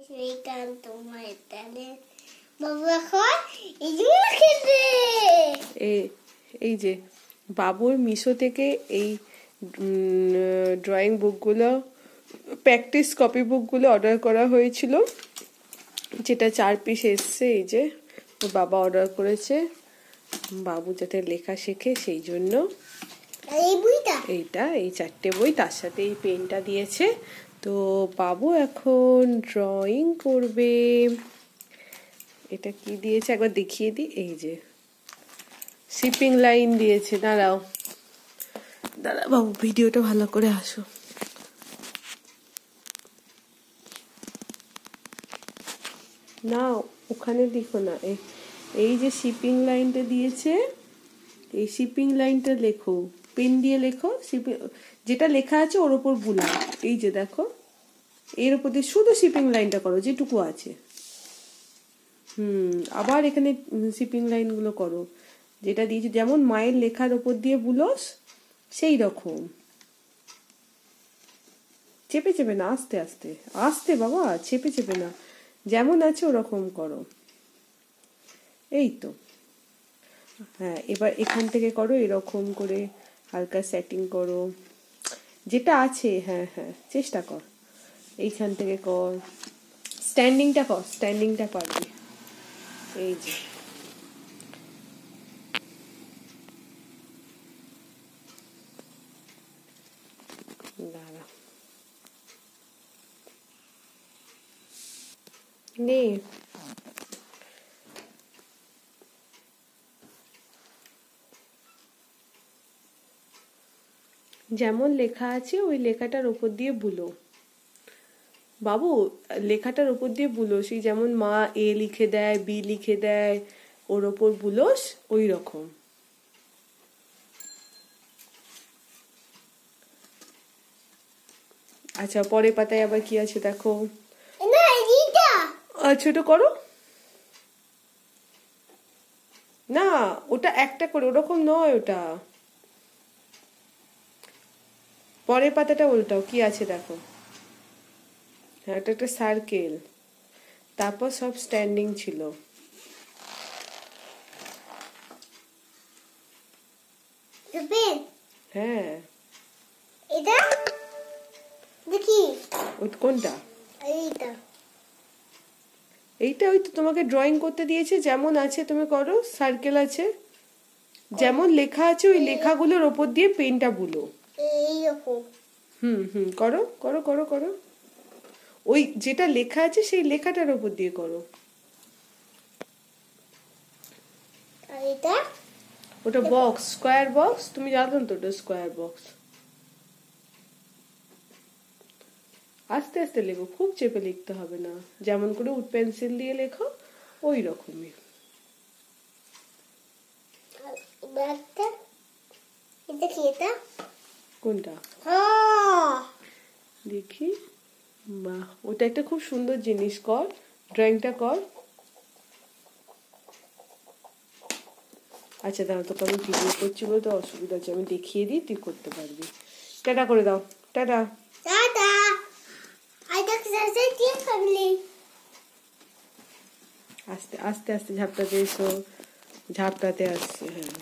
শ্রীকান্ত ময়দানে বাবু এখন এইগুলো খেলবে। এই যে বাবুর মিশো থেকে এই ড্রয়িং বুকগুলো, প্র্যাকটিস কপি বুকগুলো অর্ডার করা হয়েছিল, যেটা 4 পিস এসছে। এই যে বাবা অর্ডার করেছে বাবু যাতে লেখা শেখে, সেই জন্য এইটা, এই 4টে বই, তার সাথে এই পেনটা দিয়েছে। তো বাবু এখন ড্রয়িং করবে। এটা কি দিয়েছে একবার দেখিয়ে দিই। এই যে শিপিং লাইন দিয়েছে। দাঁড়াও বাবু, ভিডিওটা ভালো করে আসো। না ওখানে দেখো না, এই যে শিপিং লাইনটা দিয়েছে, এই শিপিং লাইনটা লেখো, পেন দিয়ে লেখো। যেটা লেখা আছে ওর ওপর বুলাও। এই যে দেখো, এর উপর দিয়ে শুধু শিপিং লাইনটা করো যেটুকু আছে। আবার এখানে শিপিং লাইন গুলো করো, যেটা দিয়েছে, যেমন মায়ের লেখার ওপর দিয়ে বুলোস সেই রকম। চেপে চেপে না, আস্তে আস্তে আস্তে বাবা, চেপে চেপে না, যেমন আছে ওরকম করো। এই তো, হ্যাঁ এবার এখান থেকে করো, এরকম করে হালকা সেটিং করো যেটা আছে। হ্যাঁ হ্যাঁ, চেষ্টা কর, এইখান থেকে কর, স্ট্যান্ডিংটা কর, স্ট্যান্ডিংটা পারবি। এই যে দাঁড়া নে, যেমন লেখা আছে ওই লেখাটার উপর দিয়ে বুলো বাবু, লেখাটার উপর দিয়ে বুলোস। এই যেমন মা এ লিখে দেয়, বি লিখে দেয়, ওর ওপর বুলোস ওই রকম। আচ্ছা পরের পাতায় আবার কি আছে দেখো। আচ্ছা ওটা করো না, ওটা একটা করে, ওরকম নয় ওটা। পরের পাতাটা উল্টাও, কি আছে দেখো। হ্যাঁ, এটা একটা সার্কেল, তারপর সব স্ট্যান্ডিং ছিল। হ্যাঁ এটা দেখি, কোনটা? এইটা ওই তো তোমাকে ড্রয়িং করতে দিয়েছে, যেমন আছে তুমি করো। সার্কেল আছে, যেমন লেখা আছে ওই লেখাগুলোর ওপর দিয়ে পেনটা বুলো। করো করো করো করো, ওই যেটা লেখা আছে সেই লেখাটার ওপর দিয়ে করো। ওটা বক্স, স্কোয়ার বক্স, তুমি জানো তো ওটা স্কোয়ার বক্স। আস্তে আস্তে লেখো, খুব চেপে লিখতে হবে না, যেমন করে উড পেন্সিল দিয়ে লেখো ওই রকমই। কোনটা দেখি? বাহ, ওটা একটা খুব সুন্দর জিনিস। কর, ড্রয়িংটা কর। আচ্ছা দাঁড়া, তোকে আমি ভিডিও করছি বলে তো অসুবিধা হচ্ছে, আমি দেখিয়ে দিই, তুই করতে পারবি। টাটা করে দাও, টাটা। আস্তে আস্তে আস্তে ঝাপটাতে এসো, ঝাপটাতে আসছে। হ্যাঁ।